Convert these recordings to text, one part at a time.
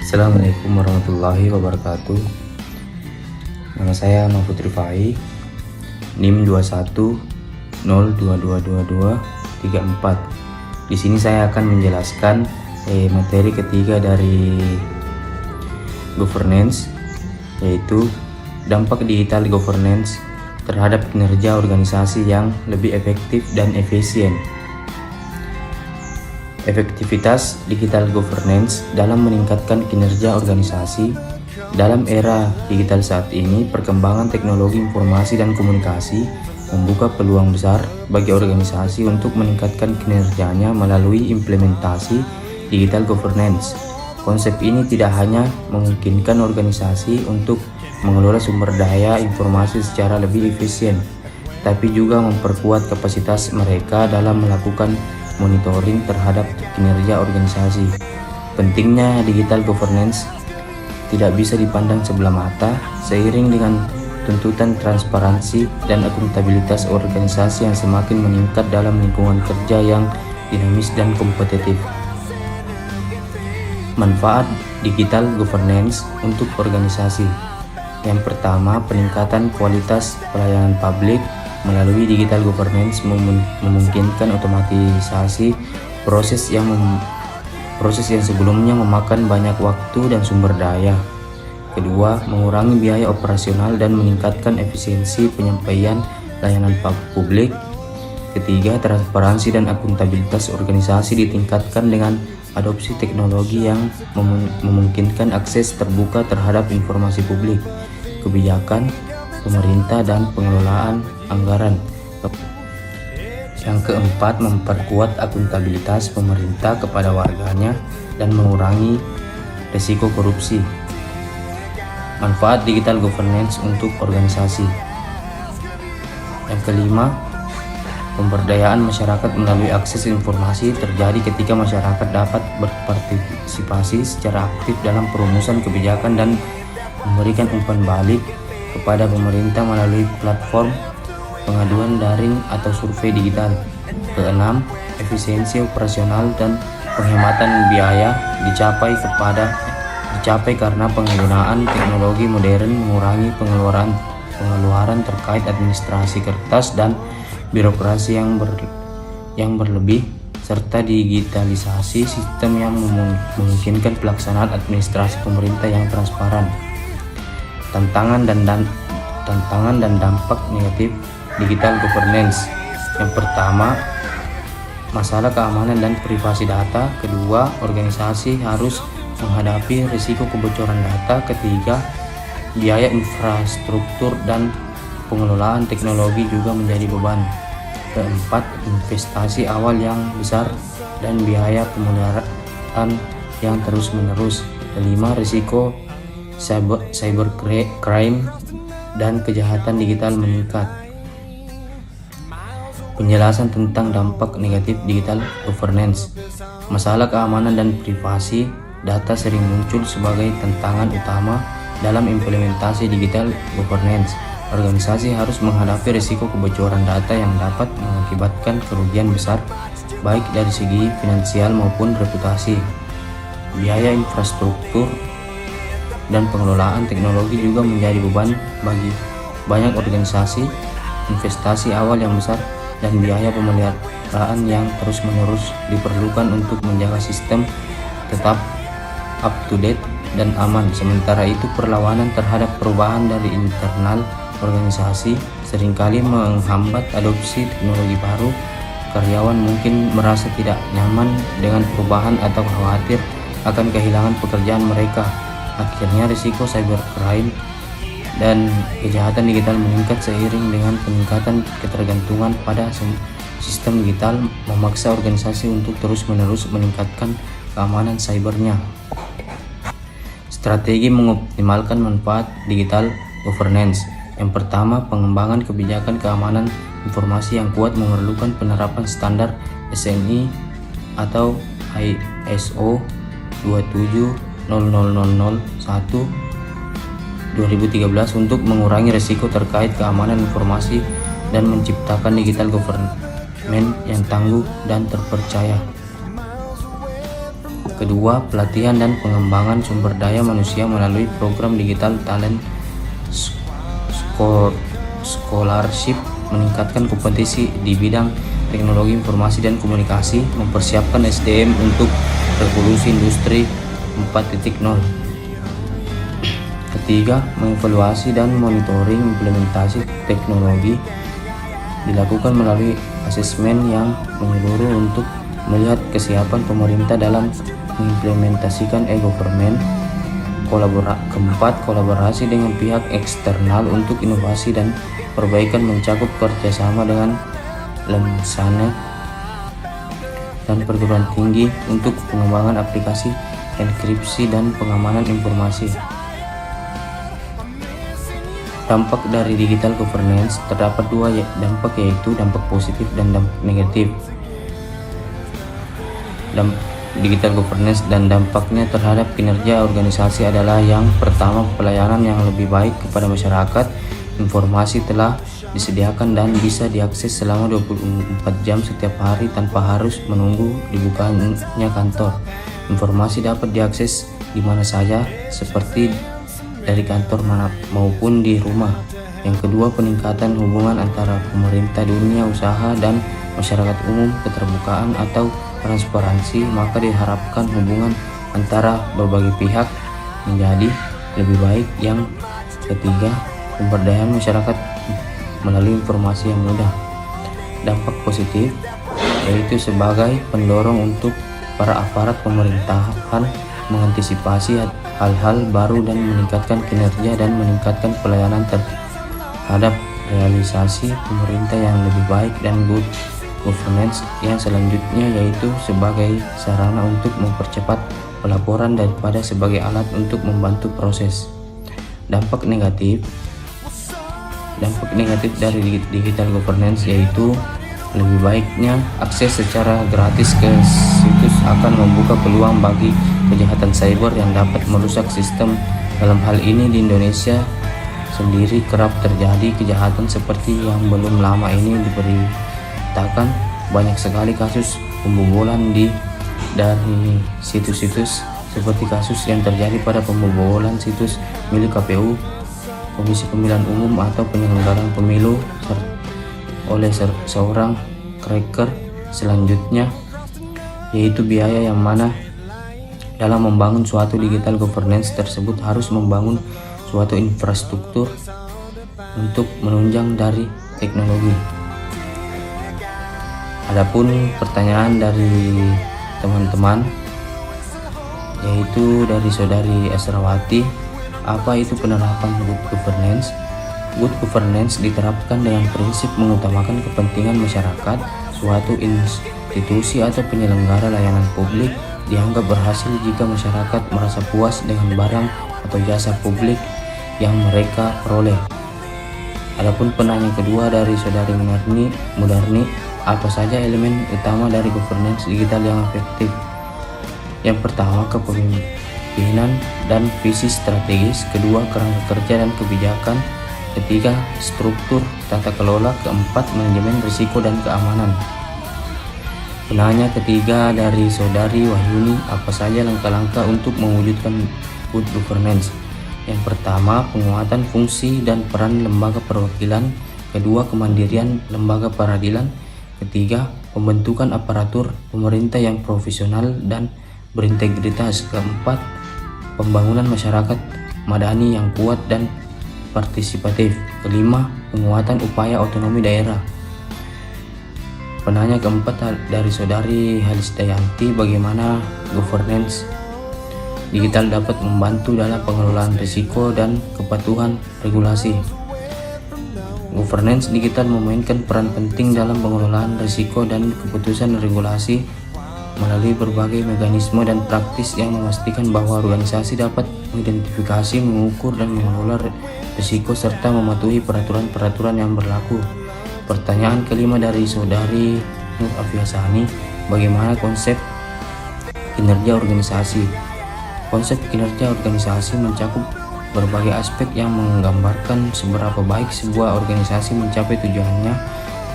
Assalamualaikum warahmatullahi wabarakatuh. Nama saya Mahfud Rifai, NIM 2102222234. Di sini saya akan menjelaskan materi ketiga dari governance, yaitu dampak digital governance terhadap kinerja organisasi yang lebih efektif dan efisien. Efektivitas digital governance dalam meningkatkan kinerja organisasi. Dalam era digital saat ini, perkembangan teknologi informasi dan komunikasi membuka peluang besar bagi organisasi untuk meningkatkan kinerjanya melalui implementasi digital governance. Konsep ini tidak hanya memungkinkan organisasi untuk mengelola sumber daya informasi secara lebih efisien, tapi juga memperkuat kapasitas mereka dalam melakukan monitoring terhadap kinerja organisasi. Pentingnya digital governance tidak bisa dipandang sebelah mata. Seiring dengan tuntutan transparansi dan akuntabilitas organisasi yang semakin meningkat dalam lingkungan kerja yang dinamis dan kompetitif. Manfaat digital governance untuk organisasi. Yang pertama, peningkatan kualitas pelayanan publik. Melalui digital governance memungkinkan otomatisasi proses yang sebelumnya memakan banyak waktu dan sumber daya. Kedua, mengurangi biaya operasional dan meningkatkan efisiensi penyampaian layanan publik. Ketiga, transparansi dan akuntabilitas organisasi ditingkatkan dengan adopsi teknologi yang memungkinkan akses terbuka terhadap informasi publik, kebijakan pemerintah dan pengelolaan anggaran. Yang keempat, memperkuat akuntabilitas pemerintah kepada warganya dan mengurangi risiko korupsi. Manfaat digital governance untuk organisasi. Yang kelima, pemberdayaan masyarakat melalui akses informasi terjadi ketika masyarakat dapat berpartisipasi secara aktif dalam perumusan kebijakan dan memberikan umpan balik kepada pemerintah melalui platform pengaduan daring atau survei digital. Keenam, efisiensi operasional dan penghematan biaya dicapai karena penggunaan teknologi modern mengurangi pengeluaran terkait administrasi kertas dan birokrasi yang berlebih, serta digitalisasi sistem yang memungkinkan pelaksanaan administrasi pemerintah yang transparan. Tantangan dan dampak negatif digital governance. Yang pertama, masalah keamanan dan privasi data. Kedua, organisasi harus menghadapi risiko kebocoran data. Ketiga, biaya infrastruktur dan pengelolaan teknologi juga menjadi beban. Keempat, investasi awal yang besar dan biaya pemeliharaan yang terus-menerus. Kelima, risiko cybercrime dan kejahatan digital meningkat. Penjelasan tentang dampak negatif digital governance. Masalah keamanan dan privasi data sering muncul sebagai tantangan utama dalam implementasi digital governance. Organisasi harus menghadapi risiko kebocoran data yang dapat mengakibatkan kerugian besar, baik dari segi finansial maupun reputasi. Biaya infrastruktur dan pengelolaan teknologi juga menjadi beban bagi banyak organisasi. Investasi awal yang besar dan biaya pemeliharaan yang terus-menerus diperlukan untuk menjaga sistem tetap up to date dan aman. Sementara itu, perlawanan terhadap perubahan dari internal organisasi seringkali menghambat adopsi teknologi baru. Karyawan mungkin merasa tidak nyaman dengan perubahan atau khawatir akan kehilangan pekerjaan mereka. Akhirnya, risiko cybercrime dan kejahatan digital meningkat seiring dengan peningkatan ketergantungan pada sistem digital, memaksa organisasi untuk terus-menerus meningkatkan keamanan cybernya. Strategi mengoptimalkan manfaat digital governance. Yang pertama, pengembangan kebijakan keamanan informasi yang kuat memerlukan penerapan standar SNI atau ISO 2700001/2013 untuk mengurangi risiko terkait keamanan informasi dan menciptakan digital government yang tangguh dan terpercaya. Kedua, pelatihan dan pengembangan sumber daya manusia melalui program digital talent scholarship, meningkatkan kompetensi di bidang teknologi informasi dan komunikasi, mempersiapkan SDM untuk revolusi industri 4.0. Ketiga, mengevaluasi dan monitoring implementasi teknologi dilakukan melalui asesmen yang menyeluruh untuk melihat kesiapan pemerintah dalam mengimplementasikan e-government. Keempat, kolaborasi dengan pihak eksternal untuk inovasi dan perbaikan, mencakup kerjasama dengan lembaga dan perguruan tinggi untuk pengembangan aplikasi enkripsi dan pengamanan informasi. Dampak dari digital governance terdapat dua dampak, yaitu dampak positif dan dampak negatif. Digital governance dan dampaknya terhadap kinerja organisasi adalah: yang pertama, pelayanan yang lebih baik kepada masyarakat. Informasi telah disediakan dan bisa diakses selama 24 jam setiap hari tanpa harus menunggu dibukanya kantor. Informasi dapat diakses di mana saja, seperti dari kantor mana maupun di rumah. Yang kedua, peningkatan hubungan antara pemerintah, dunia usaha, dan masyarakat umum. Keterbukaan atau transparansi, maka diharapkan hubungan antara berbagai pihak menjadi lebih baik. Yang ketiga, pemberdayaan masyarakat melalui informasi yang mudah. Dampak positif yaitu sebagai pendorong untuk para aparat pemerintahan mengantisipasi hal-hal baru dan meningkatkan kinerja dan meningkatkan pelayanan terhadap realisasi pemerintah yang lebih baik. Dan good governance yang selanjutnya yaitu sebagai sarana untuk mempercepat pelaporan daripada sebagai alat untuk membantu proses. Dampak negatif dari digital governance yaitu lebih baiknya akses secara gratis ke situs akan membuka peluang bagi kejahatan cyber yang dapat merusak sistem. Dalam hal ini di Indonesia sendiri kerap terjadi kejahatan seperti yang belum lama ini diberitakan. Banyak sekali kasus pembobolan dari situs-situs, seperti kasus yang terjadi pada pembobolan situs milik KPU, Komisi Pemilihan Umum, atau penyelenggaraan pemilu oleh seorang cracker. Selanjutnya yaitu biaya, yang mana dalam membangun suatu digital governance tersebut harus membangun suatu infrastruktur untuk menunjang dari teknologi. Adapun pertanyaan dari teman-teman yaitu dari saudari Asrawati, apa itu penerapan good governance? Good governance diterapkan dengan prinsip mengutamakan kepentingan masyarakat. Suatu institusi atau penyelenggara layanan publik dianggap berhasil jika masyarakat merasa puas dengan barang atau jasa publik yang mereka peroleh. Adapun penanya kedua dari saudari Mudarni, apa saja elemen utama dari governance digital yang efektif? Yang pertama, kepemimpinan dan visi strategis. Kedua, kerangka kerja dan kebijakan. Ketiga, struktur tata kelola. Keempat, manajemen risiko dan keamanan. Penanya ketiga dari saudari Wahyuni, apa saja langkah-langkah untuk mewujudkan good governance? Yang pertama, penguatan fungsi dan peran lembaga perwakilan. Kedua, kemandirian lembaga peradilan. Ketiga, pembentukan aparatur pemerintah yang profesional dan berintegritas. Keempat, pembangunan masyarakat madani yang kuat dan partisipatif. Kelima, penguatan upaya otonomi daerah. Penanya keempat dari saudari Halistayanti, bagaimana governance digital dapat membantu dalam pengelolaan risiko dan kepatuhan regulasi? Governance digital memainkan peran penting dalam pengelolaan risiko dan keputusan regulasi melalui berbagai mekanisme dan praktis yang memastikan bahwa organisasi dapat mengidentifikasi, mengukur, dan mengelola risiko serta mematuhi peraturan-peraturan yang berlaku. Pertanyaan kelima dari saudari Nur Afiasani, bagaimana konsep kinerja organisasi? Konsep kinerja organisasi mencakup berbagai aspek yang menggambarkan seberapa baik sebuah organisasi mencapai tujuannya.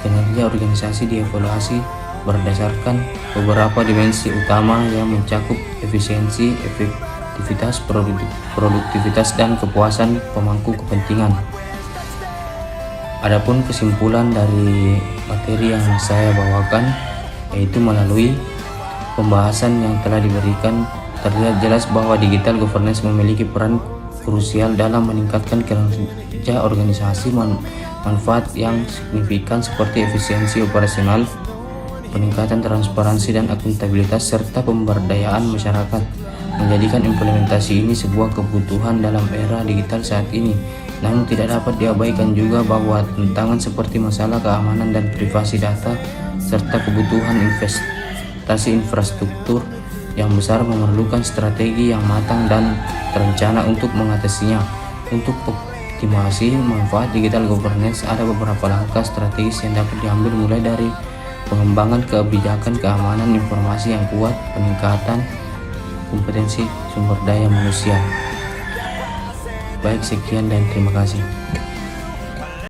Kinerja organisasi dievaluasi berdasarkan beberapa dimensi utama yang mencakup efisiensi, efektivitas, produktivitas, dan kepuasan pemangku kepentingan. Adapun kesimpulan dari materi yang saya bawakan, yaitu melalui pembahasan yang telah diberikan, terlihat jelas bahwa digital governance memiliki peran krusial dalam meningkatkan kinerja organisasi, manfaat yang signifikan seperti efisiensi operasional, peningkatan transparansi dan akuntabilitas, serta pemberdayaan masyarakat, menjadikan implementasi ini sebuah kebutuhan dalam era digital saat ini. Namun tidak dapat diabaikan juga bahwa tantangan seperti masalah keamanan dan privasi data serta kebutuhan investasi infrastruktur yang besar memerlukan strategi yang matang dan terencana untuk mengatasinya. Untuk optimasi manfaat digital governance, ada beberapa langkah strategis yang dapat diambil, mulai dari pengembangan kebijakan keamanan informasi yang kuat, peningkatan kompetensi sumber daya manusia. Baik, sekian dan terima kasih.